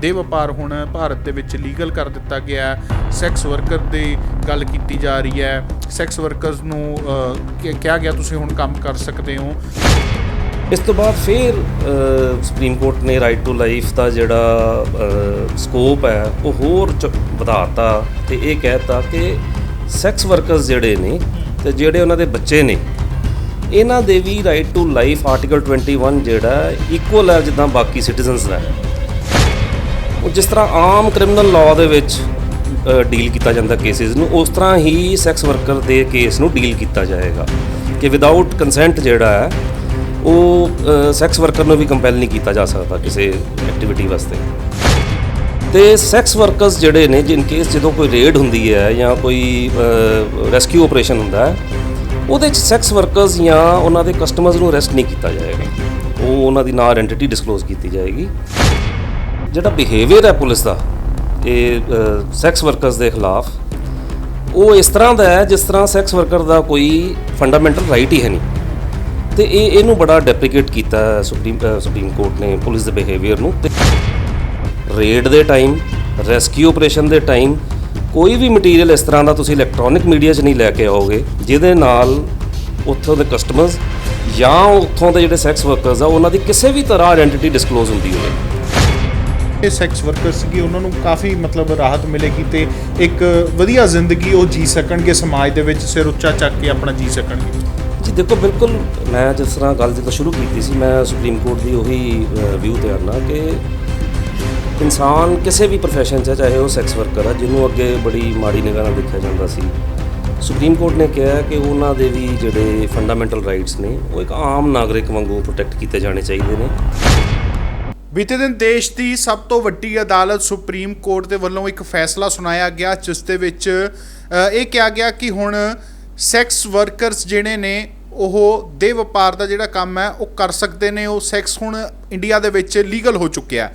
ਦੇ ਵਪਾਰ ਹੁਣ ਭਾਰਤ ਦੇ ਵਿੱਚ ਲੀਗਲ ਕਰ ਦਿੱਤਾ ਗਿਆ। ਸੈਕਸ ਵਰਕਰ ਦੀ ਗੱਲ ਕੀਤੀ ਜਾ ਰਹੀ ਹੈ। ਸੈਕਸ ਵਰਕਰਸ ਨੂੰ ਕਿਹਾ ਗਿਆ ਤੁਸੀਂ ਹੁਣ ਕੰਮ ਕਰ ਸਕਦੇ ਹੋ। ਇਸ ਤੋਂ ਬਾਅਦ ਫਿਰ ਸੁਪਰੀਮ ਕੋਰਟ ਨੇ ਰਾਈਟ ਟੂ ਲਾਈਫ ਦਾ ਜਿਹੜਾ ਸਕੋਪ ਹੈ ਉਹ ਹੋਰ ਵਧਾਤਾ ਤੇ ਇਹ ਕਹਿਤਾ ਕਿ ਸੈਕਸ ਵਰਕਰਸ ਜਿਹੜੇ ਨੇ ਤੇ ਜਿਹੜੇ ਉਹਨਾਂ ਦੇ ਬੱਚੇ ਨੇ ਇਹਨਾਂ ਦੇ ਵੀ ਰਾਈਟ ਟੂ ਲਾਈਫ ਆਰਟੀਕਲ 21 ਜਿਹੜਾ ਇਕੁਅਲ ਹੈ ਜਿੱਦਾਂ ਬਾਕੀ ਸਿਟੀਜ਼ਨਸ ਦਾ। ਉਹ ਜਿਸ ਤਰ੍ਹਾਂ ਆਮ ਕ੍ਰਿਮੀਨਲ ਲਾਅ ਦੇ ਵਿੱਚ ਡੀਲ ਕੀਤਾ ਜਾਂਦਾ ਕੇਸਿਸ ਨੂੰ, ਉਸ ਤਰ੍ਹਾਂ ਹੀ ਸੈਕਸ ਵਰਕਰ ਦੇ ਕੇਸ ਨੂੰ ਡੀਲ ਕੀਤਾ ਜਾਏਗਾ ਕਿ ਵਿਦਆਊਟ ਕੰਸੈਂਟ ਜਿਹੜਾ ਹੈ ਉਹ ਸੈਕਸ ਵਰਕਰ ਨੂੰ ਵੀ ਕੰਪੈਲ ਨਹੀਂ ਕੀਤਾ ਜਾ ਸਕਦਾ ਕਿਸੇ ਐਕਟੀਵਿਟੀ ਵਾਸਤੇ। ਤੇ ਸੈਕਸ ਵਰਕਰਸ ਜਿਹੜੇ ਨੇ ਜਿਨ ਕੇਸ ਜਦੋਂ ਕੋਈ ਰੇਡ ਹੁੰਦੀ ਹੈ ਜਾਂ ਕੋਈ ਰੈਸਕਿਊ ਆਪਰੇਸ਼ਨ ਹੁੰਦਾ ਹੈ ਉਹਦੇ 'ਚ ਸੈਕਸ ਵਰਕਰਸ ਜਾਂ ਉਹਨਾਂ ਦੇ ਕਸਟਮਰਸ ਨੂੰ ਅਰੈਸਟ ਨਹੀਂ ਕੀਤਾ ਜਾਏਗਾ। ਉਹ ਉਹਨਾਂ ਦੀ ਨਾ ਆਇਡੈਂਟੀਟੀ ਡਿਸਕਲੋਜ਼ ਕੀਤੀ ਜਾਏਗੀ। ਜਿਹੜਾ ਬਿਹੇਵੀਅਰ ਹੈ ਪੁਲਿਸ ਦਾ ਇਹ ਸੈਕਸ ਵਰਕਰਸ ਦੇ ਖਿਲਾਫ ਉਹ ਇਸ ਤਰ੍ਹਾਂ ਦਾ ਹੈ ਜਿਸ ਤਰ੍ਹਾਂ ਸੈਕਸ ਵਰਕਰ ਦਾ ਕੋਈ ਫੰਡਾਮੈਂਟਲ ਰਾਈਟ ਹੀ ਹੈ ਨਹੀਂ। ਤੇ ਇਹਨੂੰ ਬੜਾ ਡੈਪਰੀਕੇਟ ਕੀਤਾ ਸੁਪਰੀਮ ਕੋਰਟ ਨੇ ਪੁਲਿਸ ਦੇ ਬਿਹੇਵੀਅਰ ਨੂੰ। ਤੇ ਰੇਡ ਦੇ ਟਾਈਮ, ਰੈਸਕਿਊ ਆਪਰੇਸ਼ਨ ਦੇ ਟਾਈਮ ਕੋਈ ਵੀ ਮਟੀਰੀਅਲ ਇਸ ਤਰ੍ਹਾਂ ਦਾ ਤੁਸੀਂ ਇਲੈਕਟ੍ਰੋਨਿਕ ਮੀਡੀਆ 'ਚ ਨਹੀਂ ਲੈ ਕੇ ਆਓਗੇ ਜਿਹਦੇ ਨਾਲ ਉੱਥੋਂ ਦੇ ਕਸਟਮਰਸ ਜਾਂ ਉੱਥੋਂ ਦੇ ਜਿਹੜੇ ਸੈਕਸ ਵਰਕਰਸ ਆ ਉਹਨਾਂ ਦੀ ਕਿਸੇ ਵੀ ਤਰ੍ਹਾਂ ਆਇਡੈਂਟੀਟੀ ਡਿਸਕਲੋਜ਼ ਹੁੰਦੀ ਹੋਵੇ। ਇਹ ਸੈਕਸ ਵਰਕਰ ਸੀਗੇ ਉਹਨਾਂ ਨੂੰ ਕਾਫੀ ਰਾਹਤ ਮਿਲੇਗੀ ਤੇ ਇੱਕ ਵਧੀਆ ਜ਼ਿੰਦਗੀ ਉਹ ਜੀ ਸਕਣਗੇ, ਸਮਾਜ ਦੇ ਵਿੱਚ ਸਿਰ ਉੱਚਾ ਚੱਕ ਕੇ ਆਪਣਾ ਜੀ ਸਕਣਗੇ। ਜੀ ਦੇਖੋ, ਬਿਲਕੁਲ ਮੈਂ ਜਿਸ ਤਰ੍ਹਾਂ ਗੱਲ ਜਦੋਂ ਸ਼ੁਰੂ ਕੀਤੀ ਸੀ ਮੈਂ ਸੁਪਰੀਮ ਕੋਰਟ ਦੀ ਉਹੀ ਵਿਊ ਤੇ ਆਉਣਾ ਕਿ ਇਨਸਾਨ ਕਿਸੇ ਵੀ ਪ੍ਰੋਫੈਸ਼ਨ 'ਚ ਚਾਹੇ ਉਹ ਸੈਕਸ ਵਰਕਰ ਆ ਜਿਹਨੂੰ ਅੱਗੇ ਬੜੀ ਮਾੜੀ ਨਿਗਾਹ ਨਾਲ ਦੇਖਿਆ ਜਾਂਦਾ ਸੀ, ਸੁਪਰੀਮ ਕੋਰਟ ਨੇ ਕਿਹਾ ਕਿ ਉਹਨਾਂ ਦੇ ਵੀ ਜਿਹੜੇ ਫੰਡਾਮੈਂਟਲ ਰਾਈਟਸ ਨੇ ਉਹ ਇੱਕ ਆਮ ਨਾਗਰਿਕ ਵਾਂਗੂ ਪ੍ਰੋਟੈਕਟ ਕੀਤੇ ਜਾਣੇ ਚਾਹੀਦੇ ਨੇ। ਬੀਤੇ ਦਿਨ ਦੇਸ਼ ਦੀ ਸਭ ਤੋਂ ਵੱਡੀ ਅਦਾਲਤ ਸੁਪਰੀਮ ਕੋਰਟ ਦੇ ਵੱਲੋਂ ਇੱਕ ਫੈਸਲਾ ਸੁਣਾਇਆ ਗਿਆ ਜਿਸ ਦੇ ਵਿੱਚ ਇਹ ਕਿਹਾ ਗਿਆ ਕਿ ਹੁਣ ਸੈਕਸ ਵਰਕਰਸ ਜਿਹੜੇ ਨੇ ਉਹ ਦੇ ਵਪਾਰ ਦਾ ਜਿਹੜਾ ਕੰਮ ਹੈ ਉਹ ਕਰ ਸਕਦੇ ਨੇ। ਉਹ ਸੈਕਸ ਹੁਣ ਇੰਡੀਆ ਦੇ ਵਿੱਚ ਲੀਗਲ ਹੋ ਚੁੱਕਿਆ।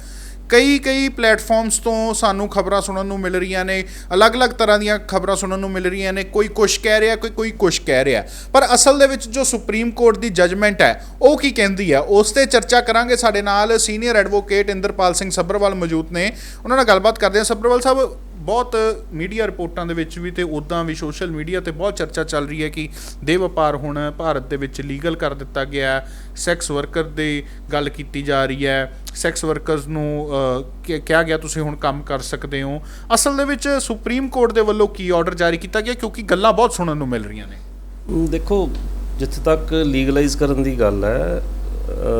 ਕਈ ਪਲੇਟਫਾਰਮਸ ਤੋਂ ਸਾਨੂੰ ਖਬਰਾਂ ਸੁਣਨ ਨੂੰ ਮਿਲ ਰਹੀਆਂ ਨੇ, ਅਲੱਗ-ਅਲੱਗ ਤਰ੍ਹਾਂ ਦੀਆਂ ਖਬਰਾਂ ਸੁਣਨ ਨੂੰ ਮਿਲ ਰਹੀਆਂ ਨੇ। ਕੋਈ ਕੁਛ ਕਹਿ ਰਿਹਾ, ਕੋਈ ਕੁਛ ਕਹਿ ਰਿਹਾ, ਪਰ ਅਸਲ ਦੇ ਵਿੱਚ ਜੋ ਸੁਪਰੀਮ ਕੋਰਟ ਦੀ ਜਜਮੈਂਟ ਹੈ ਉਹ ਕੀ ਕਹਿੰਦੀ ਹੈ ਉਸ 'ਤੇ ਚਰਚਾ ਕਰਾਂਗੇ। ਸਾਡੇ ਨਾਲ ਸੀਨੀਅਰ ਐਡਵੋਕੇਟ ਇੰਦਰਪਾਲ ਸਿੰਘ ਸੱਭਰਵਾਲ ਮੌਜੂਦ ਨੇ, ਉਹਨਾਂ ਨਾਲ ਗੱਲਬਾਤ ਕਰਦੇ ਹਾਂ। ਸੱਭਰਵਾਲ ਸਾਹਿਬ, ਬਹੁਤ ਮੀਡੀਆ ਰਿਪੋਰਟਾਂ ਦੇ ਵਿੱਚ ਵੀ ਤੇ ਉੱਦਾਂ ਵੀ ਸੋਸ਼ਲ ਮੀਡੀਆ 'ਤੇ ਬਹੁਤ ਚਰਚਾ ਚੱਲ ਰਹੀ ਹੈ ਕਿ ਦੇ ਵਪਾਰ ਹੁਣ ਭਾਰਤ ਦੇ ਵਿੱਚ ਲੀਗਲ ਕਰ ਦਿੱਤਾ ਗਿਆ। ਸੈਕਸ ਵਰਕਰ ਦੀ ਗੱਲ ਕੀਤੀ ਜਾ ਰਹੀ ਹੈ। ਸੈਕਸ ਵਰਕਰਸ ਨੂੰ ਕਿਹਾ ਗਿਆ ਤੁਸੀਂ ਹੁਣ ਕੰਮ ਕਰ ਸਕਦੇ ਹੋ। ਅਸਲ ਦੇ ਵਿੱਚ ਸੁਪਰੀਮ ਕੋਰਟ ਦੇ ਵੱਲੋਂ ਕੀ ਆਰਡਰ ਜਾਰੀ ਕੀਤਾ ਗਿਆ, ਕਿਉਂਕਿ ਗੱਲਾਂ ਬਹੁਤ ਸੁਣਨ ਨੂੰ ਮਿਲ ਰਹੀਆਂ ਨੇ। ਦੇਖੋ, ਜਿੱਥੇ ਤੱਕ ਲੀਗਲਾਈਜ਼ ਕਰਨ ਦੀ ਗੱਲ ਹੈ,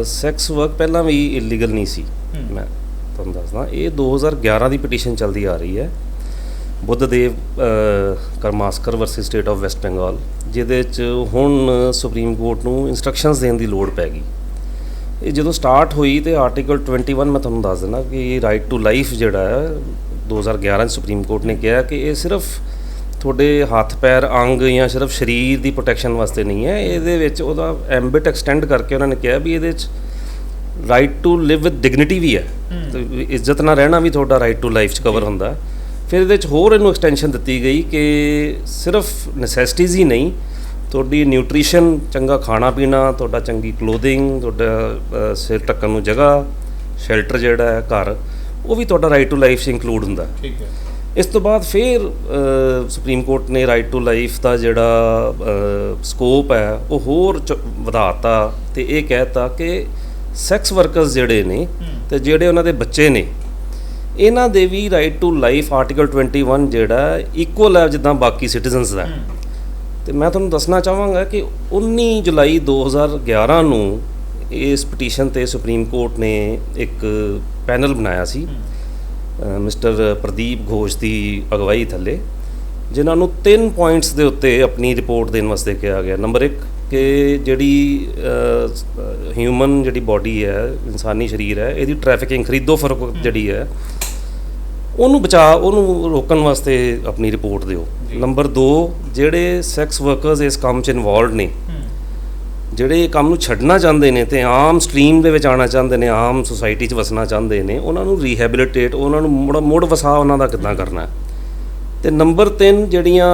ਸੈਕਸ ਵਰਕ ਪਹਿਲਾਂ ਵੀ ਇਲੀਗਲ ਨਹੀਂ ਸੀ। ਮੈਂ ਤੁਹਾਨੂੰ ਦੱਸਦਾ, ਇਹ 2011 ਦੀ ਪਟੀਸ਼ਨ ਚੱਲਦੀ ਆ ਰਹੀ ਹੈ, Buddhadev Karmaskar versus state of West Bengal, ਜਿਹਦੇ 'ਚ ਹੁਣ ਸੁਪਰੀਮ ਕੋਰਟ ਨੂੰ ਇੰਸਟਰਕਸ਼ਨਸ ਦੇਣ ਦੀ ਲੋੜ ਪੈ ਗਈ। ਇਹ ਜਦੋਂ ਸਟਾਰਟ ਹੋਈ ਤੇ ਆਰਟੀਕਲ 21 ਮੈਂ ਤੁਹਾਨੂੰ ਦੱਸ ਦਿੰਦਾ ਕਿ ਰਾਈਟ ਟੂ ਲਾਈਫ ਜਿਹੜਾ ਹੈ 2011 'ਚ ਸੁਪਰੀਮ ਕੋਰਟ ਨੇ ਕਿਹਾ ਕਿ ਇਹ ਸਿਰਫ ਤੁਹਾਡੇ ਹੱਥ ਪੈਰ ਅੰਗ ਜਾਂ ਸਿਰਫ ਸਰੀਰ ਦੀ ਪ੍ਰੋਟੈਕਸ਼ਨ ਵਾਸਤੇ ਨਹੀਂ ਹੈ। ਇਹਦੇ ਵਿੱਚ ਉਹਦਾ ਐਂਬਿਟ ਐਕਸਟੈਂਡ ਕਰਕੇ ਉਹਨਾਂ ਨੇ ਕਿਹਾ ਵੀ ਇਹਦੇ 'ਚ right to live with dignity ਵੀ ਹੈ, ਤੇ ਇੱਜ਼ਤ ਨਾਲ ਰਹਿਣਾ ਵੀ ਤੁਹਾਡਾ ਰਾਈਟ ਟੂ ਲਾਈਫ 'ਚ ਕਵਰ ਹੁੰਦਾ। ਫਿਰ ਇਹਦੇ 'ਚ ਹੋਰ ਇਹਨੂੰ ਐਕਸਟੈਂਸ਼ਨ ਦਿੱਤੀ ਗਈ ਕਿ ਸਿਰਫ ਨੈਸੈਸਿਟੀਜ਼ ਹੀ ਨਹੀਂ, ਤੁਹਾਡੀ ਨਿਊਟ੍ਰੀਸ਼ਨ, ਚੰਗਾ ਖਾਣਾ ਪੀਣਾ, ਤੁਹਾਡਾ ਚੰਗੀ ਕਲੋਥਿੰਗ, ਤੁਹਾਡਾ ਸਿਰ ਢੱਕਣ ਨੂੰ ਜਗ੍ਹਾ, ਸ਼ੈਲਟਰ ਜਿਹੜਾ ਹੈ ਘਰ, ਉਹ ਵੀ ਤੁਹਾਡਾ ਰਾਈਟ ਟੂ ਲਾਈਫ 'ਚ ਇੰਕਲੂਡ ਹੁੰਦਾ। ਠੀਕ ਹੈ। ਇਸ ਤੋਂ ਬਾਅਦ ਫਿਰ ਸੁਪਰੀਮ ਕੋਰਟ ਨੇ ਰਾਈਟ ਟੂ ਲਾਈਫ ਦਾ ਜਿਹੜਾ ਸਕੋਪ ਹੈ ਉਹ ਹੋਰ ਵਧਾਤਾ ਤੇ ਇਹ ਕਹਿਤਾ ਕਿ ਸੈਕਸ ਵਰਕਰਸ ਜਿਹੜੇ ਨੇ ਤੇ ਜਿਹੜੇ ਉਹਨਾਂ ਦੇ ਬੱਚੇ ਨੇ ਇਹਨਾਂ ਦੇ ਵੀ ਰਾਈਟ ਟੂ ਲਾਈਫ ਆਰਟੀਕਲ 21 ਜਿਹੜਾ ਇਕੁਅਲ ਹੈ ਜਿੱਦਾਂ ਬਾਕੀ ਸਿਟੀਜ਼ਨਸ ਦਾ। ਤੇ ਮੈਂ ਤੁਹਾਨੂੰ ਦੱਸਣਾ ਚਾਹਾਂਗਾ ਕਿ 19 ਜੁਲਾਈ 2011 ਨੂੰ ਇਸ ਪਟੀਸ਼ਨ ਤੇ ਸੁਪਰੀਮ ਕੋਰਟ ਨੇ ਇੱਕ ਪੈਨਲ ਬਣਾਇਆ ਸੀ ਮਿਸਟਰ ਪ੍ਰਦੀਪ ਘੋਸ਼ ਦੀ ਅਗਵਾਈ ਥੱਲੇ, ਜਿਨ੍ਹਾਂ ਨੂੰ 3 ਪੁਆਇੰਟਸ ਦੇ ਉੱਤੇ ਆਪਣੀ ਰਿਪੋਰਟ ਦੇਣ ਵਾਸਤੇ ਕਿਹਾ ਗਿਆ। ਨੰਬਰ 1 ਕਿ ਜਿਹੜੀ ਹਿਊਮਨ ਜਿਹੜੀ ਬਾਡੀ ਹੈ, ਇਨਸਾਨੀ ਸਰੀਰ ਹੈ, ਇਹਦੀ ਟ੍ਰੈਫਿਕਿੰਗ, ਖਰੀਦੋ ਫਰੋਖਤ ਜਿਹੜੀ ਹੈ ਉਹਨੂੰ ਰੋਕਣ ਵਾਸਤੇ ਆਪਣੀ ਰਿਪੋਰਟ ਦਿਓ। ਨੰਬਰ 2, ਜਿਹੜੇ ਸੈਕਸ ਵਰਕਰਸ ਇਸ ਕੰਮ 'ਚ ਇਨਵੋਲਵਡ ਨੇ, ਜਿਹੜੇ ਇਹ ਕੰਮ ਨੂੰ ਛੱਡਣਾ ਚਾਹੁੰਦੇ ਨੇ ਤੇ ਆਮ ਸਟਰੀਮ ਦੇ ਵਿੱਚ ਆਉਣਾ ਚਾਹੁੰਦੇ ਨੇ, ਆਮ ਸੁਸਾਇਟੀ 'ਚ ਵਸਣਾ ਚਾਹੁੰਦੇ ਨੇ, ਉਹਨਾਂ ਨੂੰ ਰੀਹੈਬਿਲਿਟੇਟ, ਉਹਨਾਂ ਨੂੰ ਮੁੜ ਵਸਾ ਉਹਨਾਂ ਦਾ ਕਿੱਦਾਂ ਕਰਨਾ। ਤੇ ਨੰਬਰ 3, ਜਿਹੜੀਆਂ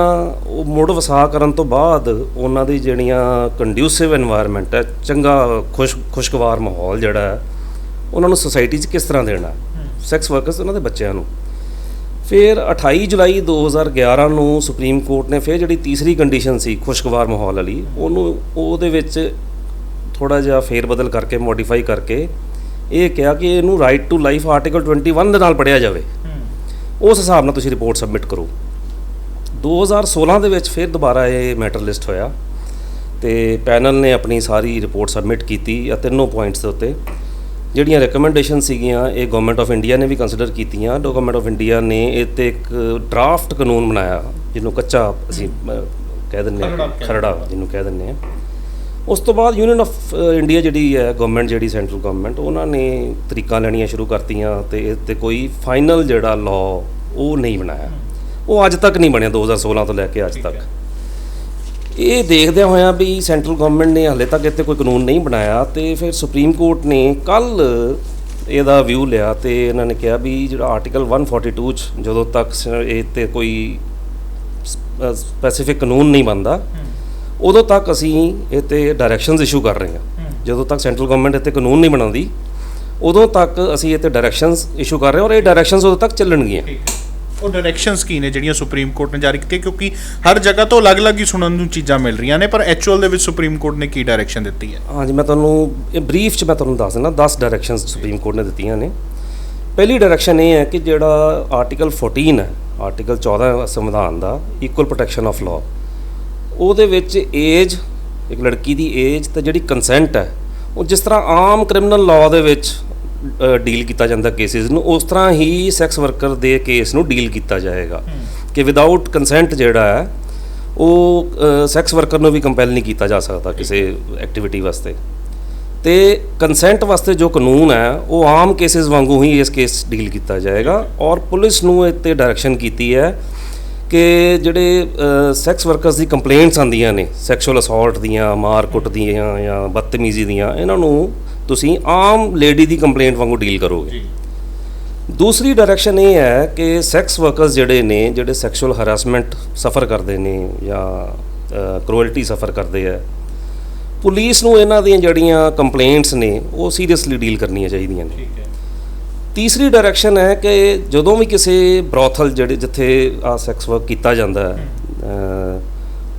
ਉਹ ਮੁੜ ਵਸਾ ਕਰਨ ਤੋਂ ਬਾਅਦ ਉਹਨਾਂ ਦੀ ਜਿਹੜੀਆਂ ਕੰਡਿਊਸਿਵ ਐਨਵਾਇਰਨਮੈਂਟ ਹੈ, ਚੰਗਾ ਖੁਸ਼ਗਵਾਰ ਮਾਹੌਲ ਜਿਹੜਾ ਹੈ, ਉਹਨਾਂ ਨੂੰ ਸੁਸਾਇਟੀ 'ਚ ਕਿਸ ਤਰ੍ਹਾਂ ਦੇਣਾ। ਸੈਕਸ ਵਰਕਰਸ ਉਹਨਾਂ ਦੇ ਬੱਚਿਆਂ ਨੂੰ। ਫਿਰ 28 ਜੁਲਾਈ 2011 ਨੂੰ ਸੁਪਰੀਮ ਕੋਰਟ ਨੇ ਫਿਰ ਜਿਹੜੀ ਤੀਸਰੀ ਕੰਡੀਸ਼ਨ ਸੀ ਖੁਸ਼ਗਵਾਰ ਮਾਹੌਲ ਵਾਲੀ, ਉਹਦੇ ਵਿੱਚ ਥੋੜ੍ਹਾ ਜਿਹਾ ਫੇਰ ਬਦਲ ਕਰਕੇ ਮੋਡੀਫਾਈ ਕਰਕੇ ਇਹ ਕਿਹਾ ਕਿ ਇਹਨੂੰ ਰਾਈਟ ਟੂ ਲਾਈਫ ਆਰਟੀਕਲ 21 ਦੇ ਨਾਲ ਪੜ੍ਹਿਆ ਜਾਵੇ। ਉਸ ਹਿਸਾਬ ਨਾਲ ਤੁਸੀਂ ਰਿਪੋਰਟ ਸਬਮਿਟ ਕਰੋ। 2016 ਦੇ ਵਿੱਚ ਫਿਰ ਦੁਬਾਰਾ ਇਹ ਮੈਟਰ ਲਿਸਟ ਹੋਇਆ ਤੇ ਪੈਨਲ ਨੇ ਆਪਣੀ ਸਾਰੀ ਰਿਪੋਰਟ ਸਬਮਿਟ ਕੀਤੀ ਆ ਤਿੰਨੋਂ ਪੁਆਇੰਟਸ ਦੇ ਉੱਤੇ। ਜਿਹੜੀਆਂ ਰਿਕਮੈਂਡੇਸ਼ਨ ਸੀਗੀਆਂ ਇਹ ਗਵਰਨਮੈਂਟ ਆਫ ਇੰਡੀਆ ਨੇ ਵੀ ਕੰਸੀਡਰ ਕੀਤੀਆਂ। ਗਵਰਨਮੈਂਟ ਆਫ ਇੰਡੀਆ ਨੇ ਇਹ 'ਤੇ ਇੱਕ ਡਰਾਫਟ ਕਾਨੂੰਨ ਬਣਾਇਆ ਜਿਹਨੂੰ ਕੱਚਾ ਅਸੀਂ ਕਹਿ ਦਿੰਦੇ ਹਾਂ, ਖਰੜਾ ਜਿਹਨੂੰ ਕਹਿ ਦਿੰਦੇ ਹਾਂ। ਉਸ ਤੋਂ ਬਾਅਦ ਯੂਨੀਅਨ ਆਫ ਇੰਡੀਆ ਜਿਹੜੀ ਹੈ ਗਵਰਨਮੈਂਟ, ਜਿਹੜੀ ਸੈਂਟਰਲ ਗਵਰਨਮੈਂਟ, ਉਹਨਾਂ ਨੇ ਤਰੀਕਾਂ ਲੈਣੀਆਂ ਸ਼ੁਰੂ ਕਰਤੀਆਂ ਤੇ ਇਹ 'ਤੇ ਕੋਈ ਫਾਈਨਲ ਜਿਹੜਾ ਲਾਅ ਉਹ ਨਹੀਂ ਬਣਾਇਆ। ਉਹ ਅੱਜ ਤੱਕ ਨਹੀਂ ਬਣਿਆ 2016 ਤੋਂ ਲੈ ਕੇ ਅੱਜ ਤੱਕ। ਇਹ ਦੇਖਦਿਆਂ ਹੋਇਆਂ ਵੀ ਸੈਂਟਰਲ ਗਵਰਨਮੈਂਟ ਨੇ ਹਾਲੇ ਤੱਕ ਇੱਥੇ ਕੋਈ ਕਾਨੂੰਨ ਨਹੀਂ ਬਣਾਇਆ ਤੇ ਫਿਰ ਸੁਪਰੀਮ ਕੋਰਟ ਨੇ ਕੱਲ੍ਹ ਇਹਦਾ ਵਿਊ ਲਿਆ ਤੇ ਇਹਨਾਂ ਨੇ ਕਿਹਾ ਵੀ ਜਿਹੜਾ ਆਰਟੀਕਲ 142 'ਚ ਜਦੋਂ ਤੱਕ ਇਹ 'ਤੇ ਕੋਈ ਸਪੈਸੀਫਿਕ ਕਾਨੂੰਨ ਨਹੀਂ ਬਣਦਾ ਉਦੋਂ ਤੱਕ ਅਸੀਂ ਇਹ 'ਤੇ ਡਾਇਰੈਕਸ਼ਨਸ ਇਸ਼ੂ ਕਰ ਰਹੇ ਹਾਂ। ਜਦੋਂ ਤੱਕ ਸੈਂਟਰਲ ਗਵਰਨਮੈਂਟ ਇੱਥੇ ਕਾਨੂੰਨ ਨਹੀਂ ਬਣਾਉਂਦੀ ਉਦੋਂ ਤੱਕ ਅਸੀਂ ਇਹ 'ਤੇ ਡਾਇਰੈਕਸ਼ਨਸ ਇਸ਼ੂ ਕਰ ਰਹੇ ਹਾਂ ਔਰ ਇਹ ਡਾਇਰੈਕਸ਼ਨਸ ਉਦੋਂ ਤੱਕ ਚੱਲਣਗੀਆਂ। ਉਹ ਡਾਇਰੈਕਸ਼ਨਸ ਕੀ ਨੇ ਜਿਹੜੀਆਂ ਸੁਪਰੀਮ ਕੋਰਟ ਨੇ ਜਾਰੀ ਕੀਤੀਆਂ? ਕਿਉਂਕਿ ਹਰ ਜਗ੍ਹਾ ਤੋਂ ਅਲੱਗ-ਅਲੱਗ ਹੀ ਸੁਣਨ ਨੂੰ ਚੀਜ਼ਾਂ ਮਿਲ ਰਹੀਆਂ ਨੇ, ਪਰ ਐਕਚੁਅਲ ਦੇ ਵਿੱਚ ਸੁਪਰੀਮ ਕੋਰਟ ਨੇ ਕੀ ਡਾਇਰੈਕਸ਼ਨ ਦਿੱਤੀ ਹੈ? ਹਾਂਜੀ, ਮੈਂ ਤੁਹਾਨੂੰ ਇਹ ਬਰੀਫ 'ਚ ਮੈਂ ਤੁਹਾਨੂੰ ਦੱਸ ਦਿੰਦਾ। 10 ਡਾਇਰੈਕਸ਼ਨਸ ਸੁਪਰੀਮ ਕੋਰਟ ਨੇ ਦਿੱਤੀਆਂ ਨੇ। ਪਹਿਲੀ ਡਾਇਰੈਕਸ਼ਨ ਇਹ ਹੈ ਕਿ ਜਿਹੜਾ ਆਰਟੀਕਲ 14 ਹੈ, ਆਰਟੀਕਲ 14 ਸੰਵਿਧਾਨ ਦਾ, ਇਕੁਅਲ ਪ੍ਰੋਟੈਕਸ਼ਨ ਆਫ ਲਾਅ, ਉਹਦੇ ਵਿੱਚ ਏਜ, ਇੱਕ ਲੜਕੀ ਦੀ ਏਜ ਤੇ ਜਿਹੜੀ ਕੰਸੈਂਟ ਹੈ ਉਹ ਜਿਸ ਤਰ੍ਹਾਂ ਆਮ ਕ੍ਰਿਮੀਨਲ ਲਾਅ ਦੇ ਵਿੱਚ ਡੀਲ ਕੀਤਾ ਜਾਂਦਾ ਕੇਸਿਸ ਨੂੰ, ਉਸ ਤਰ੍ਹਾਂ ਹੀ ਸੈਕਸ ਵਰਕਰ ਦੇ ਕੇਸ ਨੂੰ ਡੀਲ ਕੀਤਾ ਜਾਏਗਾ ਕਿ ਵਿਦਆਊਟ ਕੰਸੈਂਟ ਜਿਹੜਾ ਹੈ ਉਹ ਸੈਕਸ ਵਰਕਰ ਨੂੰ ਵੀ ਕੰਪੈਲ ਨਹੀਂ ਕੀਤਾ ਜਾ ਸਕਦਾ ਕਿਸੇ ਐਕਟੀਵਿਟੀ ਵਾਸਤੇ। ਤੇ ਕੰਸੈਂਟ ਵਾਸਤੇ ਜੋ ਕਾਨੂੰਨ ਹੈ ਉਹ ਆਮ ਕੇਸਿਸ ਵਾਂਗੂ ਹੀ ਇਸ ਕੇਸ ਡੀਲ ਕੀਤਾ ਜਾਏਗਾ। ਔਰ ਪੁਲਿਸ ਨੂੰ ਇਹ 'ਤੇ ਡਾਇਰੈਕਸ਼ਨ ਕੀਤੀ ਹੈ ਕਿ ਜਿਹੜੇ ਸੈਕਸ ਵਰਕਰਸ ਦੀ ਕੰਪਲੇਂਟਸ ਆਉਂਦੀਆਂ ਨੇ ਸੈਕਸ਼ੂਅਲ ਅਸੌਲਟ ਦੀਆਂ, ਮਾਰ ਕੁੱਟ ਦੀਆਂ ਜਾਂ ਬਦਤਮੀਜ਼ੀ ਦੀਆਂ, ਇਹਨਾਂ ਨੂੰ ਤੁਸੀਂ ਆਮ ਲੇਡੀ ਦੀ ਕੰਪਲੇਂਟ ਵਾਂਗੂ ਡੀਲ ਕਰੋਗੇ। ਦੂਸਰੀ ਡਾਇਰੈਕਸ਼ਨ ਇਹ ਹੈ ਕਿ ਸੈਕਸ ਵਰਕਰਸ ਜਿਹੜੇ ਨੇ, ਜਿਹੜੇ ਸੈਕਸ਼ੂਅਲ ਹਰਾਸਮੈਂਟ ਸਫਰ ਕਰਦੇ ਨੇ ਜਾਂ ਕਰੂਅਲਟੀ ਸਫਰ ਕਰਦੇ ਆ, ਪੁਲਿਸ ਨੂੰ ਇਹਨਾਂ ਦੀਆਂ ਜਿਹੜੀਆਂ ਕੰਪਲੇਂਟਸ ਨੇ ਉਹ ਸੀਰੀਅਸਲੀ ਡੀਲ ਕਰਨੀਆਂ ਚਾਹੀਦੀਆਂ ਨੇ। ਤੀਸਰੀ ਡਾਇਰੈਕਸ਼ਨ ਹੈ ਕਿ ਜਦੋਂ ਵੀ ਕਿਸੇ ਬਰੋਥਲ ਜਿਹੜੇ ਜਿੱਥੇ ਆ ਸੈਕਸ ਵਰਕ ਕੀਤਾ ਜਾਂਦਾ ਹੈ,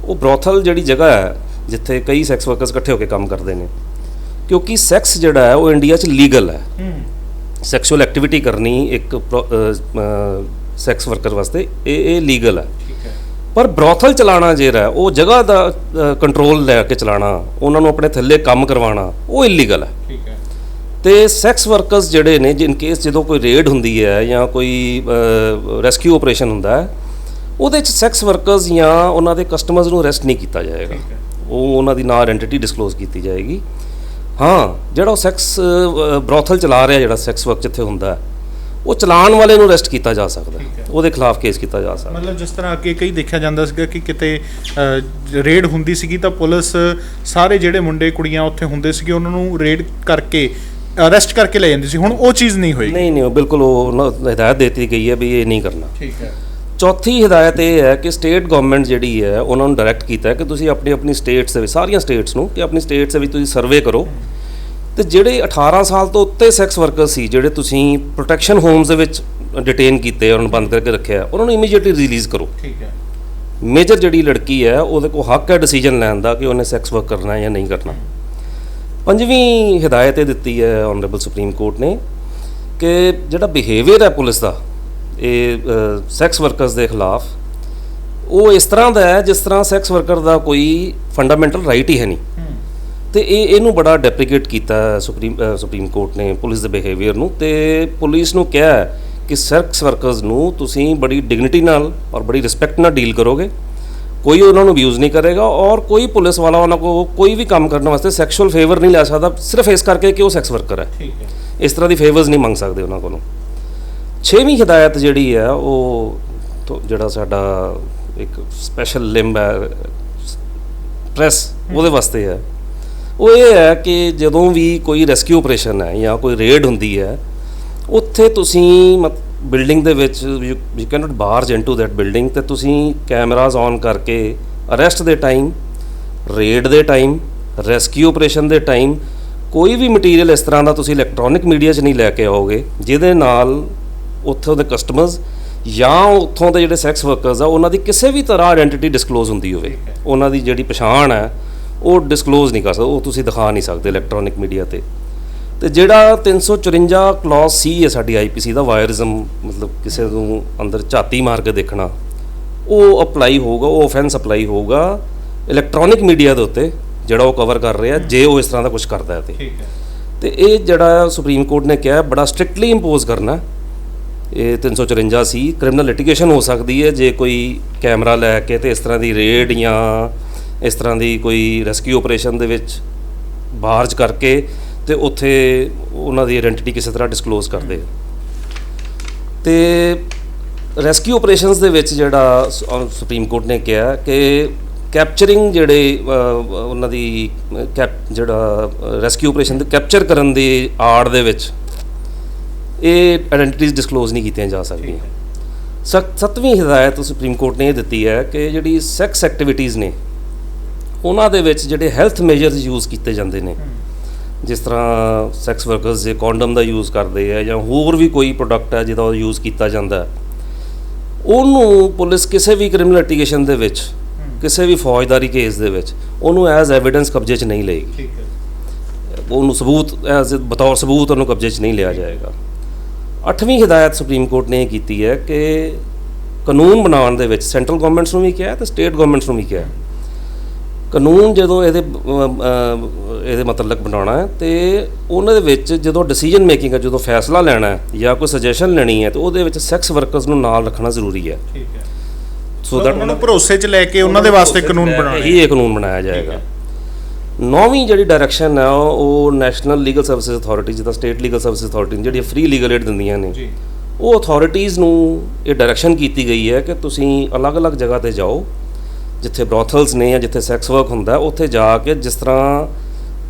ਉਹ ਬਰੋਥਲ ਜਿਹੜੀ ਜਗ੍ਹਾ ਹੈ ਜਿੱਥੇ ਕਈ ਸੈਕਸ ਵਰਕਰਸ ਇਕੱਠੇ ਹੋ ਕੇ ਕੰਮ ਕਰਦੇ ਨੇ, ਕਿਉਂਕਿ ਸੈਕਸ ਜਿਹੜਾ ਹੈ ਉਹ ਇੰਡੀਆ 'ਚ ਲੀਗਲ ਹੈ। ਸੈਕਸ਼ੂਅਲ ਐਕਟੀਵਿਟੀ ਕਰਨੀ ਇੱਕ ਸੈਕਸ ਵਰਕਰ ਵਾਸਤੇ ਇਹ ਲੀਗਲ ਹੈ। ਪਰ ਬਰੋਥਲ ਚਲਾਉਣਾ ਜਿਹੜਾ ਉਹ ਜਗ੍ਹਾ ਦਾ ਕੰਟਰੋਲ ਲੈ ਕੇ ਚਲਾਉਣਾ, ਉਹਨਾਂ ਨੂੰ ਆਪਣੇ ਥੱਲੇ ਕੰਮ ਕਰਵਾਉਣਾ, ਉਹ ਇਲੀਗਲ ਹੈ। ਤੇ ਸੈਕਸ ਵਰਕਰਸ ਜਿਹੜੇ ਨੇ, ਜਿਨ ਕੇਸ ਜਦੋਂ ਕੋਈ ਰੇਡ ਹੁੰਦੀ ਹੈ ਜਾਂ ਕੋਈ ਰੈਸਕਿਊ ਆਪਰੇਸ਼ਨ ਹੁੰਦਾ ਹੈ, ਉਹਦੇ 'ਚ ਸੈਕਸ ਵਰਕਰਸ ਜਾਂ ਉਹਨਾਂ ਦੇ ਕਸਟਮਰਸ ਨੂੰ ਅਰੈਸਟ ਨਹੀਂ ਕੀਤਾ ਜਾਏਗਾ। ਉਹ ਉਹਨਾਂ ਦੀ ਨਾ ਆਇਡੈਂਟੀਟੀ ਡਿਸਕਲੋਜ਼ ਕੀਤੀ ਜਾਏਗੀ। ਹਾਂ, ਜਿਹੜਾ ਉਹ ਸੈਕਸ ਬਰੋਥਲ ਚਲਾ ਰਿਹਾ, ਜਿਹੜਾ ਸੈਕਸ ਵਰਕ ਜਿੱਥੇ ਹੁੰਦਾ, ਉਹ ਚਲਾਉਣ ਵਾਲੇ ਨੂੰ ਅਰੈਸਟ ਕੀਤਾ ਜਾ ਸਕਦਾ, ਉਹਦੇ ਖਿਲਾਫ ਕੇਸ ਕੀਤਾ ਜਾ ਸਕਦਾ। ਮਤਲਬ ਜਿਸ ਤਰ੍ਹਾਂ ਅੱਗੇ ਕਈ ਦੇਖਿਆ ਜਾਂਦਾ ਸੀਗਾ ਕਿ ਕਿਤੇ ਰੇਡ ਹੁੰਦੀ ਸੀਗੀ ਤਾਂ ਪੁਲਿਸ ਸਾਰੇ ਜਿਹੜੇ ਮੁੰਡੇ ਕੁੜੀਆਂ ਉੱਥੇ ਹੁੰਦੇ ਸੀਗੇ ਉਹਨਾਂ ਨੂੰ ਰੇਡ ਕਰਕੇ ਅਰੈਸਟ ਕਰਕੇ ਲੈ ਜਾਂਦੀ ਸੀ, ਹੁਣ ਉਹ ਚੀਜ਼ ਨਹੀਂ ਹੋਈ। ਨਹੀਂ, ਬਿਲਕੁਲ ਉਹ ਹਦਾਇਤ ਦੇ ਦਿੱਤੀ ਗਈ ਹੈ ਵੀ ਇਹ ਨਹੀਂ ਕਰਨਾ। ਠੀਕ ਹੈ। ਚੌਥੀ ਹਦਾਇਤ ਇਹ ਹੈ ਕਿ ਸਟੇਟ ਗਵਰਨਮੈਂਟ ਜਿਹੜੀ ਹੈ ਉਹਨਾਂ ਨੂੰ ਡਾਇਰੈਕਟ ਕੀਤਾ ਹੈ ਕਿ ਤੁਸੀਂ ਆਪਣੀ ਸਟੇਟਸ ਦੇ ਵਿੱਚ, ਸਾਰੀਆਂ ਸਟੇਟਸ ਨੂੰ, ਕਿ ਆਪਣੀ ਸਟੇਟਸ ਦੇ ਵਿੱਚ ਤੁਸੀਂ ਸਰਵੇ ਕਰੋ ਤੇ ਜਿਹੜੇ 18 ਸਾਲ ਤੋਂ ਉੱਤੇ ਸੈਕਸ ਵਰਕਰ ਸੀ, ਜਿਹੜੇ ਤੁਸੀਂ ਪ੍ਰੋਟੈਕਸ਼ਨ ਹੋਮਸ ਦੇ ਵਿੱਚ ਡਿਟੇਨ ਕੀਤੇ, ਉਹਨਾਂ ਨੂੰ ਬੰਦ ਕਰਕੇ ਰੱਖਿਆ, ਉਹਨਾਂ ਨੂੰ ਇਮੀਡੀਏਟਲੀ ਰਿਲੀਜ਼ ਕਰੋ। ਠੀਕ ਹੈ। ਮੇਜਰ ਜਿਹੜੀ ਲੜਕੀ ਹੈ ਉਹਦੇ ਕੋਲ ਹੱਕ ਹੈ ਡਿਸੀਜਨ ਲੈਣ ਦਾ ਕਿ ਉਹਨੇ ਸੈਕਸ ਵਰਕ ਕਰਨਾ ਜਾਂ ਨਹੀਂ ਕਰਨਾ। ਪੰਜਵੀਂ ਹਦਾਇਤ ਇਹ ਦਿੱਤੀ ਹੈ ਆਨਰੇਬਲ ਸੁਪਰੀਮ ਕੋਰਟ ਨੇ ਕਿ ਜਿਹੜਾ ਬਿਹੇਵੀਅਰ ਹੈ ਪੁਲਿਸ ਦਾ ਇਹ ਸੈਕਸ ਵਰਕਰਸ ਦੇ ਖਿਲਾਫ, ਉਹ ਇਸ ਤਰ੍ਹਾਂ ਦਾ ਹੈ ਜਿਸ ਤਰ੍ਹਾਂ ਸੈਕਸ ਵਰਕਰ ਦਾ ਕੋਈ ਫੰਡਾਮੈਂਟਲ ਰਾਈਟ ਹੀ ਹੈ ਨਹੀਂ। ਤੇ ਇਹਨੂੰ ਬੜਾ ਡੈਪਰੀਕੇਟ ਕੀਤਾ ਸੁਪਰੀਮ ਕੋਰਟ ਨੇ ਪੁਲਿਸ ਦੇ ਬਿਹੇਵੀਅਰ ਨੂੰ, ਤੇ ਪੁਲਿਸ ਨੂੰ ਕਿਹਾ ਕਿ ਸੈਕਸ ਵਰਕਰਸ ਨੂੰ ਤੁਸੀਂ ਬੜੀ ਡਿਗਨਿਟੀ ਨਾਲ ਔਰ ਬੜੀ ਰਿਸਪੈਕਟ ਨਾਲ ਡੀਲ ਕਰੋਗੇ, ਕੋਈ ਉਹਨਾਂ ਨੂੰ ਅਬਿਊਜ਼ ਨਹੀਂ ਕਰੇਗਾ ਔਰ ਕੋਈ ਪੁਲਿਸ ਵਾਲਾ ਉਹਨਾਂ ਕੋਲ ਕੋਈ ਵੀ ਕੰਮ ਕਰਨ ਵਾਸਤੇ ਸੈਕਸ਼ੂਅਲ ਫੇਵਰ ਨਹੀਂ ਲੈ ਸਕਦਾ ਸਿਰਫ ਇਸ ਕਰਕੇ ਕਿ ਉਹ ਸੈਕਸ ਵਰਕਰ ਹੈ। ਇਸ ਤਰ੍ਹਾਂ ਦੀ ਫੇਵਰਸ ਨਹੀਂ ਮੰਗ ਸਕਦੇ ਉਹਨਾਂ ਕੋਲੋਂ। 6ਵੀਂ ਹਦਾਇਤ ਜਿਹੜੀ ਹੈ ਉਹ ਜਿਹੜਾ ਸਾਡਾ ਇੱਕ ਸਪੈਸ਼ਲ ਲਿੰਬ ਹੈ ਪ੍ਰੈਸ, ਉਹਦੇ ਵਾਸਤੇ ਹੈ। ਉਹ ਇਹ ਹੈ ਕਿ ਜਦੋਂ ਵੀ ਕੋਈ ਰੈਸਕਿਊ ਆਪਰੇਸ਼ਨ ਹੈ ਜਾਂ ਕੋਈ ਰੇਡ ਹੁੰਦੀ ਹੈ, ਉੱਥੇ ਤੁਸੀਂ ਬਿਲਡਿੰਗ ਦੇ ਵਿੱਚ you can not barge into that building, ਤੇ ਤੁਸੀਂ ਕੈਮਰਾਜ਼ ਔਨ ਕਰਕੇ ਅਰੈਸਟ ਦੇ ਟਾਈਮ, ਰੇਡ ਦੇ ਟਾਈਮ, ਰੈਸਕਿਊ ਆਪਰੇਸ਼ਨ ਦੇ ਟਾਈਮ ਕੋਈ ਵੀ ਮਟੀਰੀਅਲ ਇਸ ਤਰ੍ਹਾਂ ਦਾ ਤੁਸੀਂ ਇਲੈਕਟ੍ਰੋਨਿਕ ਮੀਡੀਆ 'ਚ ਨਹੀਂ ਲੈ ਕੇ ਆਓਗੇ ਜਿਹਦੇ ਨਾਲ ਉੱਥੋਂ ਦੇ ਕਸਟਮਰਸ ਜਾਂ ਉੱਥੋਂ ਦੇ ਜਿਹੜੇ ਸੈਕਸ ਵਰਕਰਸ ਆ ਉਹਨਾਂ ਦੀ ਕਿਸੇ ਵੀ ਤਰ੍ਹਾਂ ਆਇਡੈਂਟੀਟੀ ਡਿਸਕਲੋਜ਼ ਹੁੰਦੀ ਹੋਵੇ, ਉਹਨਾਂ ਦੀ ਜਿਹੜੀ ਪਛਾਣ ਹੈ ਉਹ ਡਿਸਕਲੋਜ਼ ਨਹੀਂ ਕਰ ਸਕਦੇ, ਉਹ ਤੁਸੀਂ ਦਿਖਾ ਨਹੀਂ ਸਕਦੇ ਇਲੈਕਟ੍ਰੋਨਿਕ ਮੀਡੀਆ ਤੇ। ਤੇ ਜਿਹੜਾ 354 ਕਲੌਜ਼ ਸੀ ਹੈ ਸਾਡੀ ਆਈਪੀਸੀ ਦਾ, ਵਾਇਰਿਜ਼ਮ ਮਤਲਬ ਕਿਸੇ ਨੂੰ ਅੰਦਰ ਝਾਤੀ ਮਾਰ ਕੇ ਦੇਖਣਾ, ਉਹ ਅਪਲਾਈ ਹੋਊਗਾ, ਉਹ ਆਫੈਂਸ ਅਪਲਾਈ ਹੋਊਗਾ ਇਲੈਕਟ੍ਰੋਨਿਕ ਮੀਡੀਆ ਦੇ ਉੱਤੇ ਜਿਹੜਾ ਉਹ ਕਵਰ ਕਰ ਰਿਹਾ ਜੇ ਉਹ ਇਸ ਤਰ੍ਹਾਂ ਦਾ ਕੁਝ ਕਰਦਾ ਹੈ ਤੇ ਇਹ ਜਿਹੜਾ ਸੁਪਰੀਮ ਕੋਰਟ ਨੇ ਕਿਹਾ ਬੜਾ ਸਟ੍ਰਿਕਟਲੀ ਇੰਪੋਜ਼ ਕਰਨਾ। ਇਹ 354 ਸੀ, ਕ੍ਰਿਮੀਨਲ ਲਿਟੀਗੇਸ਼ਨ ਹੋ ਸਕਦੀ ਹੈ ਜੇ ਕੋਈ ਕੈਮਰਾ ਲੈ ਕੇ ਤੇ ਇਸ ਤਰ੍ਹਾਂ ਦੀ ਰੇਡ ਜਾਂ ਇਸ ਤਰ੍ਹਾਂ ਦੀ ਕੋਈ ਰੈਸਕਿਊ ਆਪਰੇਸ਼ਨ ਦੇ ਵਿੱਚ ਬਾਰਜ ਕਰਕੇ ਤੇ ਉੱਥੇ ਉਹਨਾਂ ਦੀ ਆਇਡੈਂਟੀਟੀ ਕਿਸੇ ਤਰ੍ਹਾਂ ਡਿਸਕਲੋਜ਼ ਕਰਦੇ। ਤੇ ਰੈਸਕਿਊ ਆਪਰੇਸ਼ਨਸ ਦੇ ਵਿੱਚ ਜਿਹੜਾ ਸੁਪਰੀਮ ਕੋਰਟ ਨੇ ਕਿਹਾ ਕਿ ਕੈਪਚਰਿੰਗ ਜਿਹੜੇ ਉਹਨਾਂ ਦੀ ਜਿਹੜਾ ਰੈਸਕਿਊ ਆਪਰੇਸ਼ਨ ਦੇ ਕੈਪਚਰ ਕਰਨ ਦੀ ਆੜ ਦੇ ਵਿੱਚ ਇਹ ਆਇਡੈਂਟੀਟੀਜ਼ ਡਿਸਕਲੋਜ਼ ਨਹੀਂ ਕੀਤੀਆਂ ਜਾ ਸਕਦੀਆਂ। 7ਵੀਂ ਹਦਾਇਤ ਸੁਪਰੀਮ ਕੋਰਟ ਨੇ ਇਹ ਦਿੱਤੀ ਹੈ ਕਿ ਜਿਹੜੀ ਸੈਕਸ ਐਕਟੀਵਿਟੀਜ਼ ਨੇ ਉਹਨਾਂ ਦੇ ਵਿੱਚ ਜਿਹੜੇ ਹੈਲਥ ਮੇਜਰਸ ਯੂਜ਼ ਕੀਤੇ ਜਾਂਦੇ ਨੇ, ਜਿਸ ਤਰ੍ਹਾਂ ਸੈਕਸ ਵਰਕਰਸ ਜੇ ਕੌਂਡਮ ਦਾ ਯੂਜ਼ ਕਰਦੇ ਆ ਜਾਂ ਹੋਰ ਵੀ ਕੋਈ ਪ੍ਰੋਡਕਟ ਹੈ ਜਿਹਦਾ ਉਹ ਯੂਜ਼ ਕੀਤਾ ਜਾਂਦਾ, ਉਹਨੂੰ ਪੁਲਿਸ ਕਿਸੇ ਵੀ ਕ੍ਰਿਮੀਨਲ ਲਿਟੀਗੇਸ਼ਨ ਦੇ ਵਿੱਚ, ਕਿਸੇ ਵੀ ਫੌਜਦਾਰੀ ਕੇਸ ਦੇ ਵਿੱਚ ਉਹਨੂੰ ਐਜ਼ ਐਵੀਡੈਂਸ ਕਬਜ਼ੇ 'ਚ ਨਹੀਂ ਲਏਗੀ, ਉਹਨੂੰ ਸਬੂਤ ਐਜ਼ ਬਤੌਰ ਸਬੂਤ ਉਹਨੂੰ ਕਬਜ਼ੇ 'ਚ ਨਹੀਂ ਲਿਆ ਜਾਏਗਾ। 8ਵੀਂ ਹਦਾਇਤ ਸੁਪਰੀਮ ਕੋਰਟ ਨੇ ਇਹ ਕੀਤੀ ਹੈ ਕਿ ਕਾਨੂੰਨ ਬਣਾਉਣ ਦੇ ਵਿੱਚ ਸੈਂਟਰਲ ਗਵਰਨਮੈਂਟਸ ਨੂੰ ਵੀ ਕਿਹਾ ਤੇ ਸਟੇਟ ਗਵਰਨਮੈਂਟਸ ਨੂੰ ਵੀ ਕਿਹਾ, ਕਾਨੂੰਨ ਜਦੋਂ ਇਹਦੇ ਮਤਲਬ ਬਣਾਉਣਾ ਹੈ ਤੇ ਉਹਨਾਂ ਦੇ ਵਿੱਚ ਜਦੋਂ ਡਿਸੀਜਨ ਮੇਕਿੰਗ ਹੈ, ਜਦੋਂ ਫੈਸਲਾ ਲੈਣਾ ਹੈ ਜਾਂ ਕੋਈ ਸੁਜੈਸ਼ਨ ਲੈਣੀ ਹੈ ਤੇ ਉਹਦੇ ਵਿੱਚ ਸੈਕਸ ਵਰਕਰਸ ਨੂੰ ਨਾਲ ਰੱਖਣਾ ਜ਼ਰੂਰੀ ਹੈ। ਸੋ ਦੈਟ ਉਹਨਾਂ ਨੂੰ ਭਰੋਸੇ 'ਚ ਲੈ ਕੇ ਉਹਨਾਂ ਦੇ ਵਾਸਤੇ ਕਾਨੂੰਨ ਬਣਾਉਣਾ, ਇਹ ਕਾਨੂੰਨ ਬਣਾਇਆ ਜਾਏਗਾ। 9ਵੀਂ ਜਿਹੜੀ ਡਾਇਰੈਕਸ਼ਨ ਹੈ ਉਹ ਨੈਸ਼ਨਲ ਲੀਗਲ ਸਰਵਿਸਿਜ਼ ਅਥਾਰਟੀ, ਜਿੱਦਾਂ ਸਟੇਟ ਲੀਗਲ ਸਰਵਿਸਿਜ਼ ਅਥਾਰਟੀ ਜਿਹੜੀਆਂ ਫ੍ਰੀ ਲੀਗਲ ਏਡ ਦਿੰਦੀਆਂ ਨੇ, ਉਹ ਅਥਾਰਟੀਜ਼ ਨੂੰ ਇਹ ਡਾਇਰੈਕਸ਼ਨ ਕੀਤੀ ਗਈ ਹੈ ਕਿ ਤੁਸੀਂ ਅਲੱਗ-ਅਲੱਗ ਜਗ੍ਹਾ 'ਤੇ ਜਾਓ ਜਿੱਥੇ ਬਰੋਥਲਸ ਨੇ ਜਾਂ ਜਿੱਥੇ ਸੈਕਸ ਵਰਕ ਹੁੰਦਾ, ਉੱਥੇ ਜਾ ਕੇ ਜਿਸ ਤਰ੍ਹਾਂ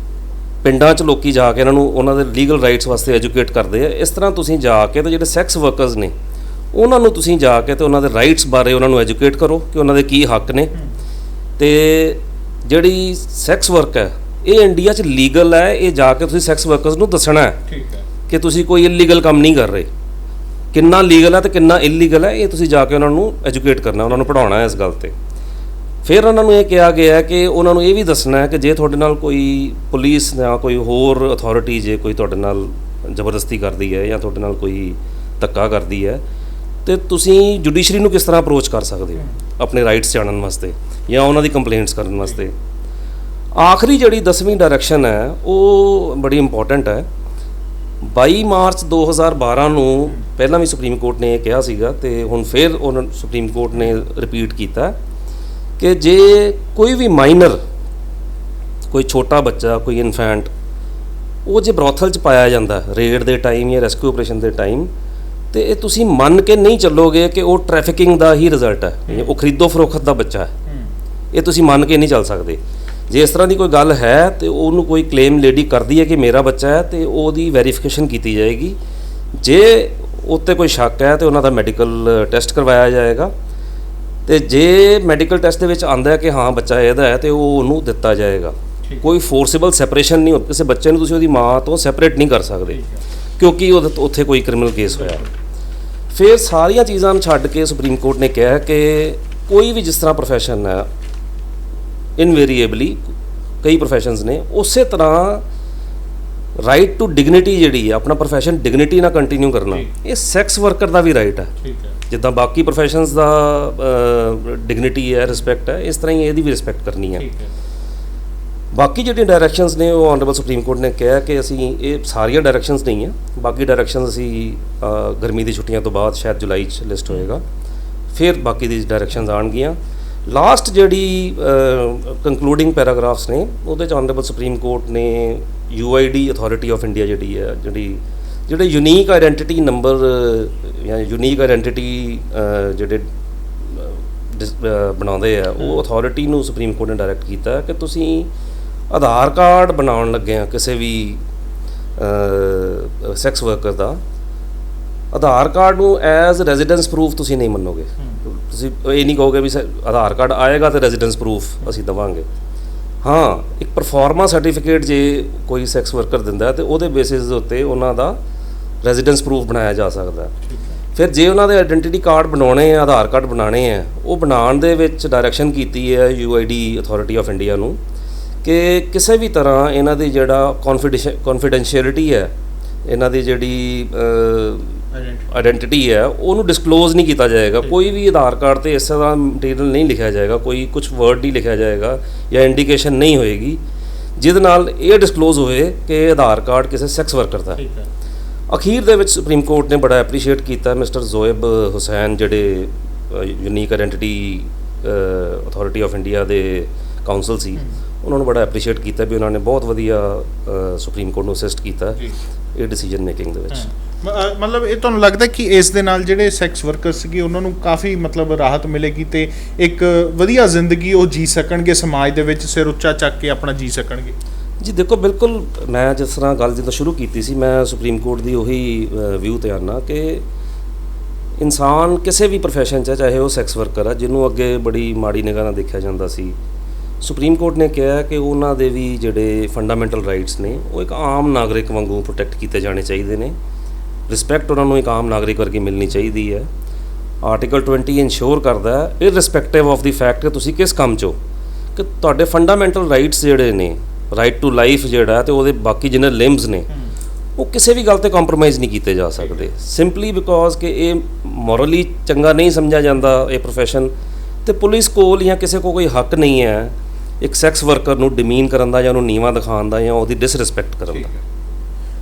ਪਿੰਡਾਂ 'ਚ ਲੋਕੀ ਜਾ ਕੇ ਇਹਨਾਂ ਨੂੰ ਉਹਨਾਂ ਦੇ ਲੀਗਲ ਰਾਈਟਸ ਵਾਸਤੇ ਐਜੂਕੇਟ ਕਰਦੇ ਆ, ਇਸ ਤਰ੍ਹਾਂ ਤੁਸੀਂ ਜਾ ਕੇ ਤੇ ਜਿਹੜੇ ਸੈਕਸ ਵਰਕਰਸ ਨੇ ਉਹਨਾਂ ਨੂੰ ਤੁਸੀਂ ਜਾ ਕੇ ਤੇ ਉਹਨਾਂ ਦੇ ਰਾਈਟਸ ਬਾਰੇ ਉਹਨਾਂ ਨੂੰ ਐਜੂਕੇਟ ਕਰੋ ਕਿ ਉਹਨਾਂ ਦੇ ਕੀ ਹੱਕ ਨੇ। ਤੇ ਜਿਹੜੀ ਸੈਕਸ ਵਰਕ ਹੈ ਇਹ ਇੰਡੀਆ 'ਚ ਲੀਗਲ ਹੈ, ਇਹ ਜਾ ਕੇ ਤੁਸੀਂ ਸੈਕਸ ਵਰਕਰਸ ਨੂੰ ਦੱਸਣਾ ਹੈ ਕਿ ਤੁਸੀਂ ਕੋਈ ਇਲੀਗਲ ਕੰਮ ਨਹੀਂ ਕਰ ਰਹੇ, ਕਿੰਨਾ ਲੀਗਲ ਹੈ ਤੇ ਕਿੰਨਾ ਇਲੀਗਲ ਹੈ, ਇਹ ਤੁਸੀਂ ਜਾ ਕੇ ਉਹਨਾਂ ਨੂੰ ਐਜੂਕੇਟ ਕਰਨਾ, ਉਹਨਾਂ ਨੂੰ ਪੜ੍ਹਾਉਣਾ ਹੈ ਇਸ ਗੱਲ 'ਤੇ। ਫਿਰ ਉਹਨਾਂ ਨੂੰ ਇਹ ਕਿਹਾ ਗਿਆ ਕਿ ਉਹਨਾਂ ਨੂੰ ਇਹ ਵੀ ਦੱਸਣਾ ਹੈ ਕਿ ਜੇ ਤੁਹਾਡੇ ਨਾਲ ਕੋਈ ਪੁਲਿਸ ਜਾਂ ਕੋਈ ਹੋਰ ਅਥਾਰਟੀ ਜੇ ਕੋਈ ਤੁਹਾਡੇ ਨਾਲ ਜ਼ਬਰਦਸਤੀ ਕਰਦੀ ਹੈ ਜਾਂ ਤੁਹਾਡੇ ਨਾਲ ਕੋਈ ਧੱਕਾ ਕਰਦੀ ਹੈ ਤੇ ਤੁਸੀਂ ਜੁਡੀਸ਼ਰੀ ਨੂੰ ਕਿਸ ਤਰ੍ਹਾਂ ਅਪਰੋਚ ਕਰ ਸਕਦੇ ਹੋ ਆਪਣੇ ਰਾਈਟਸ ਜਾਣਨ ਵਾਸਤੇ ਜਾਂ ਉਹਨਾਂ ਦੀ ਕੰਪਲੇਂਟਸ ਕਰਨ ਵਾਸਤੇ। ਆਖਰੀ ਜਿਹੜੀ 10ਵੀਂ ਡਾਇਰੈਕਸ਼ਨ ਹੈ ਉਹ ਬੜੀ ਇੰਪੋਰਟੈਂਟ ਹੈ। 22 ਮਾਰਚ 2012 ਨੂੰ ਪਹਿਲਾਂ ਵੀ ਸੁਪਰੀਮ ਕੋਰਟ ਨੇ ਇਹ ਕਿਹਾ ਸੀਗਾ ਤੇ ਹੁਣ ਫਿਰ ਉਹਨਾਂ ਸੁਪਰੀਮ ਕੋਰਟ ਨੇ ਰਿਪੀਟ ਕੀਤਾ ਕਿ ਜੇ ਕੋਈ ਵੀ ਮਾਈਨਰ, ਕੋਈ ਛੋਟਾ ਬੱਚਾ, ਕੋਈ ਇਨਫੈਂਟ, ਉਹ ਜੇ ਬਰੋਥਲ 'ਚ ਪਾਇਆ ਜਾਂਦਾ ਰੇਡ ਦੇ ਟਾਈਮ ਜਾਂ ਰੈਸਕਿਊ ਆਪਰੇਸ਼ਨ ਦੇ ਟਾਈਮ, ਤੇ ਇਹ ਤੁਸੀਂ ਮੰਨ ਕੇ ਨਹੀਂ ਚੱਲੋਗੇ ਕਿ ਉਹ ਟ੍ਰੈਫਿਕਿੰਗ ਦਾ ਹੀ ਰਿਜ਼ਲਟ ਹੈ, ਉਹ ਖਰੀਦੋ ਫਰੋਖਤ ਦਾ ਬੱਚਾ ਹੈ, ਇਹ ਤੁਸੀਂ ਮੰਨ ਕੇ ਨਹੀਂ ਚੱਲ ਸਕਦੇ। ਜੇ ਇਸ ਤਰ੍ਹਾਂ ਦੀ ਕੋਈ ਗੱਲ ਹੈ ਤੇ ਉਹਨੂੰ ਕੋਈ ਕਲੇਮ ਲੇਡੀ ਕਰਦੀ ਹੈ ਕਿ ਮੇਰਾ ਬੱਚਾ ਹੈ ਤੇ ਉਹਦੀ ਵੈਰੀਫਿਕੇਸ਼ਨ ਕੀਤੀ ਜਾਏਗੀ। ਜੇ ਉੱਤੇ ਕੋਈ ਸ਼ੱਕ ਹੈ ਤੇ ਉਹਨਾਂ ਦਾ ਮੈਡੀਕਲ ਟੈਸਟ ਕਰਵਾਇਆ ਜਾਏਗਾ ਤੇ ਜੇ ਮੈਡੀਕਲ ਟੈਸਟ ਦੇ ਵਿੱਚ ਆਉਂਦਾ ਹੈ ਕਿ ਹਾਂ ਬੱਚਾ ਇਹਦਾ ਹੈ ਤੇ ਉਹ ਉਹਨੂੰ ਦਿੱਤਾ ਜਾਏਗਾ। ਕੋਈ ਫੋਰਸੇਬਲ ਸੈਪਰੇਸ਼ਨ ਨਹੀਂ, ਕਿਸੇ ਬੱਚੇ ਨੂੰ ਤੁਸੀਂ ਉਹਦੀ ਮਾਂ ਤੋਂ ਸੈਪਰੇਟ ਨਹੀਂ ਕਰ ਸਕਦੇ ਕਿਉਂਕਿ ਉੱਥੇ ਕੋਈ ਕ੍ਰਿਮੀਨਲ ਕੇਸ ਹੋਇਆ। ਫਿਰ ਸਾਰੀਆਂ ਚੀਜ਼ਾਂ ਨੂੰ ਛੱਡ ਕੇ ਸੁਪਰੀਮ ਕੋਰਟ ਨੇ ਕਿਹਾ ਕਿ ਕੋਈ ਵੀ ਜਿਸ ਤਰ੍ਹਾਂ ਪ੍ਰੋਫੈਸ਼ਨ ਹੈ, ਇਨਵੇਰੀਏਬਲੀ ਕਈ ਪ੍ਰੋਫੈਸ਼ਨਸ ਨੇ, ਉਸੇ ਤਰ੍ਹਾਂ ਰਾਈਟ ਟੂ ਡਿਗਨਿਟੀ ਜਿਹੜੀ ਹੈ, ਆਪਣਾ ਪ੍ਰੋਫੈਸ਼ਨ ਡਿਗਨਿਟੀ ਨਾਲ ਕੰਟੀਨਿਊ ਕਰਨਾ, ਇਹ ਸੈਕਸ ਵਰਕਰ ਦਾ ਵੀ ਰਾਈਟ ਹੈ। ਜਿੱਦਾਂ ਬਾਕੀ ਪ੍ਰੋਫੈਸ਼ਨਸ ਦਾ ਡਿਗਨਿਟੀ ਹੈ, ਰਿਸਪੈਕਟ ਹੈ, ਇਸ ਤਰ੍ਹਾਂ ਹੀ ਇਹਦੀ ਵੀ ਰਿਸਪੈਕਟ ਕਰਨੀ ਹੈ। ਬਾਕੀ ਜਿਹੜੀਆਂ ਡਾਇਰੈਕਸ਼ਨਸ ਨੇ ਉਹ ਆਨਰੇਬਲ ਸੁਪਰੀਮ ਕੋਰਟ ਨੇ ਕਿਹਾ ਕਿ ਅਸੀਂ ਇਹ ਸਾਰੀਆਂ ਡਾਇਰੈਕਸ਼ਨਸ ਨਹੀਂ ਹੈ, ਬਾਕੀ ਡਾਇਰੈਕਸ਼ਨਸ ਅਸੀਂ ਗਰਮੀ ਦੀ ਛੁੱਟੀਆਂ ਤੋਂ ਬਾਅਦ ਸ਼ਾਇਦ ਜੁਲਾਈ 'ਚ ਲਿਸਟ ਹੋਏਗਾ, ਫਿਰ ਬਾਕੀ ਦੀ ਡਾਇਰੈਕਸ਼ਨਸ ਆਉਣਗੀਆਂ। ਲਾਸਟ ਜਿਹੜੀ ਕੰਕਲੂਡਿੰਗ ਪੈਰਾਗ੍ਰਾਫਸ ਨੇ ਉਹਦੇ 'ਚ ਆਨਰੇਬਲ ਸੁਪਰੀਮ ਕੋਰਟ ਨੇ UID ਅਥਾਰਟੀ ਆਫ ਇੰਡੀਆ ਜਿਹੜੀ ਹੈ, ਜਿਹੜੇ ਯੂਨੀਕ ਆਇਡੈਂਟੀਟੀ ਨੰਬਰ ਜਾਂ ਯੂਨੀਕ ਆਇਡੈਂਟੀਟੀ ਜਿਹੜੇ ਬਣਾਉਂਦੇ ਆ, ਉਹ ਅਥਾਰਟੀ ਨੂੰ ਸੁਪਰੀਮ ਕੋਰਟ ਨੇ ਡਾਇਰੈਕਟ ਕੀਤਾ ਕਿ ਤੁਸੀਂ ਆਧਾਰ ਕਾਰਡ ਬਣਾਉਣ ਲੱਗੇ ਆ ਕਿਸੇ ਵੀ ਸੈਕਸ ਵਰਕਰ ਦਾ, ਆਧਾਰ ਕਾਰਡ ਨੂੰ ਐਜ਼ ਰੈਜ਼ੀਡੈਂਸ ਪ੍ਰੂਫ ਤੁਸੀਂ ਨਹੀਂ ਮੰਨੋਗੇ। ਤੁਸੀਂ ਇਹ ਨਹੀਂ ਕਹੋਗੇ ਵੀ ਆਧਾਰ ਕਾਰਡ ਆਏਗਾ ਤੇ ਰੈਜ਼ੀਡੈਂਸ ਪ੍ਰੂਫ ਅਸੀਂ ਦੇਵਾਂਗੇ। ਹਾਂ, ਇੱਕ ਪਰਫਾਰਮਾ ਸਰਟੀਫਿਕੇਟ ਜੇ ਕੋਈ ਸੈਕਸ ਵਰਕਰ ਦਿੰਦਾ ਤੇ ਉਹਦੇ ਬੇਸਿਸ ਦੇ ਉੱਤੇ ਉਹਨਾਂ ਦਾ ਰੈਜ਼ੀਡੈਂਸ ਪ੍ਰੂਫ ਬਣਾਇਆ ਜਾ ਸਕਦਾ। ਫਿਰ ਜੇ ਉਹਨਾਂ ਦੇ ਆਇਡੈਂਟੀਟੀ ਕਾਰਡ ਬਣਾਉਣੇ ਆ, ਆਧਾਰ ਕਾਰਡ ਬਣਾਉਣੇ ਆ, ਉਹ ਬਣਾਉਣ ਦੇ ਵਿੱਚ ਡਾਇਰੈਕਸ਼ਨ ਕੀਤੀ ਹੈ UID ਅਥਾਰਟੀ ਆਫ ਇੰਡੀਆ ਨੂੰ ਕਿ ਕਿਸੇ ਵੀ ਤਰ੍ਹਾਂ ਇਹਨਾਂ ਦੀ ਜਿਹੜਾ ਕੌਨਫੀਡੈਂਸ਼ੀਅਲਿਟੀ ਹੈ, ਇਹਨਾਂ ਦੀ ਜਿਹੜੀ ਆਇਡੈਂਟੀਟੀ ਹੈ, ਉਹਨੂੰ ਡਿਸਕਲੋਜ਼ ਨਹੀਂ ਕੀਤਾ ਜਾਏਗਾ। ਕੋਈ ਵੀ ਆਧਾਰ ਕਾਰਡ 'ਤੇ ਇਸ ਤਰ੍ਹਾਂ ਮਟੀਰੀਅਲ ਨਹੀਂ ਲਿਖਿਆ ਜਾਏਗਾ, ਕੋਈ ਕੁਝ ਵਰਡ ਨਹੀਂ ਲਿਖਿਆ ਜਾਏਗਾ ਜਾਂ ਇੰਡੀਕੇਸ਼ਨ ਨਹੀਂ ਹੋਏਗੀ ਜਿਹਦੇ ਨਾਲ ਇਹ ਡਿਸਕਲੋਜ਼ ਹੋਏ ਕਿ ਇਹ ਆਧਾਰ ਕਾਰਡ ਕਿਸੇ ਸੈਕਸ ਵਰਕਰ ਦਾ। ਅਖੀਰ ਦੇ ਵਿੱਚ ਸੁਪਰੀਮ ਕੋਰਟ ਨੇ ਬੜਾ ਐਪਰੀਸ਼ੀਏਟ ਕੀਤਾ ਮਿਸਟਰ ਜ਼ੋਇਬ ਹੁਸੈਨ, ਜਿਹੜੇ unique identity authority of India ਦੇ ਕਾਉਂਸਲ ਸੀ, ਉਹਨਾਂ ਨੂੰ ਬੜਾ ਐਪਰੀਸ਼ੀਏਟ ਕੀਤਾ ਵੀ ਉਹਨਾਂ ਨੇ ਬਹੁਤ ਵਧੀਆ ਸੁਪਰੀਮ ਕੋਰਟ ਨੂੰ ਅਸਿਸਟ ਕੀਤਾ ਇਹ ਡਿਸੀਜਨ ਮੇਕਿੰਗ ਦੇ ਵਿੱਚ। ਮਤਲਬ ਇਹ ਤੁਹਾਨੂੰ ਲੱਗਦਾ ਕਿ ਇਸ ਦੇ ਨਾਲ ਜਿਹੜੇ ਸੈਕਸ ਵਰਕਰ ਸੀਗੇ ਉਹਨਾਂ ਨੂੰ ਕਾਫੀ ਮਤਲਬ ਰਾਹਤ ਮਿਲੇਗੀ ਤੇ ਇੱਕ ਵਧੀਆ ਜ਼ਿੰਦਗੀ ਉਹ ਜੀ ਸਕਣਗੇ, ਸਮਾਜ ਦੇ ਵਿੱਚ ਸਿਰ ਉੱਚਾ ਚੱਕ ਕੇ ਆਪਣਾ ਜੀ ਸਕਣਗੇ? ਜੀ ਦੇਖੋ, ਬਿਲਕੁਲ ਮੈਂ ਜਿਸ ਤਰ੍ਹਾਂ ਗੱਲ ਜਿੱਦਾਂ ਸ਼ੁਰੂ ਕੀਤੀ ਸੀ, ਮੈਂ ਸੁਪਰੀਮ ਕੋਰਟ ਦੀ ਉਹੀ ਵਿਊ 'ਤੇ ਆਉਂਦਾ ਕਿ ਇਨਸਾਨ ਕਿਸੇ ਵੀ ਪ੍ਰੋਫੈਸ਼ਨ 'ਚ, ਚਾਹੇ ਉਹ ਸੈਕਸ ਵਰਕਰ ਆ ਜਿਹਨੂੰ ਅੱਗੇ ਬੜੀ ਮਾੜੀ ਨਿਗਾਹ ਨਾਲ ਦੇਖਿਆ ਜਾਂਦਾ ਸੀ, ਸੁਪਰੀਮ ਕੋਰਟ ਨੇ ਕਿਹਾ ਕਿ ਉਹਨਾਂ ਦੇ ਵੀ ਜਿਹੜੇ ਫੰਡਾਮੈਂਟਲ ਰਾਈਟਸ ਨੇ ਉਹ ਇੱਕ ਆਮ ਨਾਗਰਿਕ ਵਾਂਗੂ ਪ੍ਰੋਟੈਕਟ ਕੀਤੇ ਜਾਣੇ ਚਾਹੀਦੇ ਨੇ। ਰਿਸਪੈਕਟ ਉਹਨਾਂ ਨੂੰ ਇੱਕ ਆਮ ਨਾਗਰਿਕ ਵਰਗੀ ਮਿਲਣੀ ਚਾਹੀਦੀ ਹੈ। ਆਰਟੀਕਲ 20 ਇਨਸ਼ੋਰ ਕਰਦਾ ਹੈ ਇਰਰਿਸਪੈਕਟਿਵ ਆਫ ਦੀ ਫੈਕਟ ਕਿ ਤੁਸੀਂ ਕਿਸ ਕੰਮ 'ਚੋਂ, ਕਿ ਤੁਹਾਡੇ ਫੰਡਾਮੈਂਟਲ ਰਾਈਟਸ ਜਿਹੜੇ ਨੇ, ਰਾਈਟ ਟੂ ਲਾਈਫ ਜਿਹੜਾ ਤੇ ਉਹਦੇ ਬਾਕੀ ਜਿਹਨੇ ਲਿੰਬਸ ਨੇ, ਉਹ ਕਿਸੇ ਵੀ ਗੱਲ ਤੇ ਕੰਪਰੋਮਾਈਜ਼ ਨਹੀਂ ਕੀਤੇ ਜਾ ਸਕਦੇ, ਸਿੰਪਲੀ ਬਿਕੋਜ਼ ਕਿ ਇਹ ਮੋਰਲੀ ਚੰਗਾ ਨਹੀਂ ਸਮਝਿਆ ਜਾਂਦਾ ਇਹ ਪ੍ਰੋਫੈਸ਼ਨ, ਤੇ ਪੁਲਿਸ ਕੋਲ ਜਾਂ ਕਿਸੇ ਕੋਲ ਕੋਈ ਹੱਕ ਨਹੀਂ ਹੈ ਇੱਕ ਸੈਕਸ ਵਰਕਰ ਨੂੰ ਡਿਮੀਨ ਕਰਨ ਦਾ ਜਾਂ ਉਹਨੂੰ ਨੀਵਾਂ ਦਿਖਾਉਣ ਦਾ ਜਾਂ ਉਹਦੀ ਡਿਸਰਿਸਪੈਕਟ ਕਰਨ ਦਾ।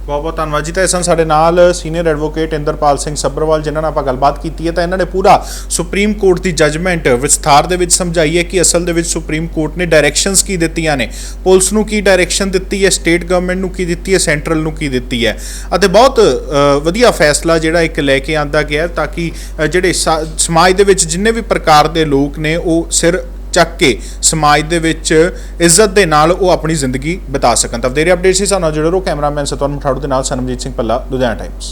ਬਹੁਤ ਬਹੁਤ ਧੰਨਵਾਦ ਜੀ। ਤਾਂ ਇਸ ਸਾਡੇ ਨਾਲ ਸੀਨੀਅਰ ਐਡਵੋਕੇਟ ਇੰਦਰਪਾਲ ਸਿੰਘ ਸੱਭਰਵਾਲ, ਜਿਨ੍ਹਾਂ ਨਾਲ ਆਪਾਂ ਗੱਲਬਾਤ ਕੀਤੀ ਹੈ। ਤਾਂ ਇਹਨਾਂ ਨੇ ਪੂਰਾ ਸੁਪਰੀਮ ਕੋਰਟ ਦੀ ਜੱਜਮੈਂਟ ਵਿਸਥਾਰ ਦੇ ਵਿੱਚ ਸਮਝਾਈ ਹੈ ਕਿ ਅਸਲ ਦੇ ਵਿੱਚ ਸੁਪਰੀਮ ਕੋਰਟ ਨੇ ਡਾਇਰੈਕਸ਼ਨਸ ਕੀ ਦਿੱਤੀਆਂ ਨੇ, ਪੁਲਿਸ ਨੂੰ ਕੀ ਡਾਇਰੈਕਸ਼ਨ ਦਿੱਤੀ ਹੈ, ਸਟੇਟ ਗਵਰਨਮੈਂਟ ਨੂੰ ਕੀ ਦਿੱਤੀ ਹੈ, ਸੈਂਟਰਲ ਨੂੰ ਕੀ ਦਿੱਤੀ ਹੈ, ਅਤੇ ਬਹੁਤ ਵਧੀਆ ਫੈਸਲਾ ਜਿਹੜਾ ਇੱਕ ਲੈ ਕੇ ਆਂਦਾ ਗਿਆ ਤਾਂ ਕਿ ਜਿਹੜੇ ਸਮਾਜ ਦੇ ਵਿੱਚ ਜਿੰਨੇ ਵੀ ਪ੍ਰਕਾਰ ਦੇ ਲੋਕ ਨੇ ਉਹ ਸਿਰ ਚੱਕ ਕੇ ਸਮਾਜ ਦੇ ਵਿੱਚ ਇੱਜ਼ਤ ਦੇ ਨਾਲ ਉਹ ਆਪਣੀ ਜ਼ਿੰਦਗੀ ਬਿਤਾ ਸਕਣ। ਤਾਂ ਵਧੇਰੇ ਅਪਡੇਟਸ ਸੀ ਸਾਨੂੰ ਜੁੜੇ ਰਹੋ। ਕੈਮਰਾਮੈਨ ਸਤਵੰਤ ਮਠਾੜੂ ਦੇ ਨਾਲ ਸਨਮਜੀਤ ਸਿੰਘ ਪੱਲਾ, ਲੁਧਿਆਣਾ ਟਾਈਮਸ।